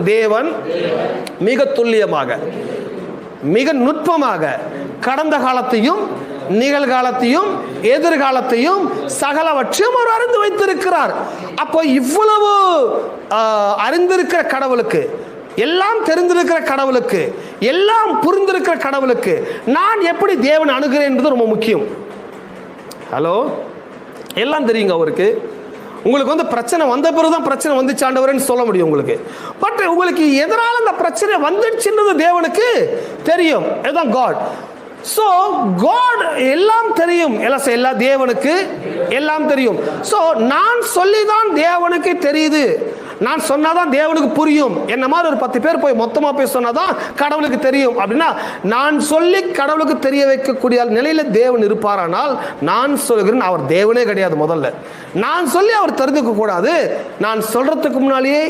தேவன் மிக துல்லியமாக, மிக நுட்பமாக கடந்த காலத்தையும் நிகழ்காலத்தையும் எதிர்காலத்தையும் சகலவற்றையும் அவர் அறிந்து வைத்திருக்கிறார். அப்போ இவ்வளவு அறிந்திருக்கிற கடவுளுக்கு, எல்லாம் தெரிந்திருக்கிற கடவுளுக்கு, எல்லாம் புரிந்திருக்கிற கடவுளுக்கு நான் எப்படி தேவன் அணுகிறேன் என்பது ரொம்ப முக்கியம். ஹலோ, எல்லாம் தெரியுங்க அவருக்கு. உங்களுக்கு பிரச்சனை வந்த பிறகுதான் பிரச்சனை வந்துச்சு ஆண்டவரேன்னு சொல்ல முடியும் உங்களுக்கு. பட் உங்களுக்கு எதனால அந்த பிரச்சனை வந்துடுச்சுன்றது தேவனுக்கு தெரியும். இதுதான் காட். ஸோ காட் எல்லாம் தெரியும், எல்லா தேவனுக்கு எல்லாம் தெரியும். ஸோ நான் சொல்லிதான் தேவனுக்கு தெரியுது, நான் சொன்னாதான் தேவனுக்கு புரியும். என்ன மாதிரி ஒரு 10 பேர் போய் மொத்தமாக போய் சொன்னாதான் கடவுளுக்கு தெரியும் அப்படின்னா, நான் சொல்லி கடவுளுக்கு தெரிய வைக்கக்கூடிய நிலையில தேவன் இருப்பாரானால், நான் சொல்கிறேன் அவர் தேவனே கிடையாது. முதல்ல நான் சொல்லி அவர் தெரிஞ்சுக்க கூடாது. நான் சொல்றதுக்கு முன்னாலேயே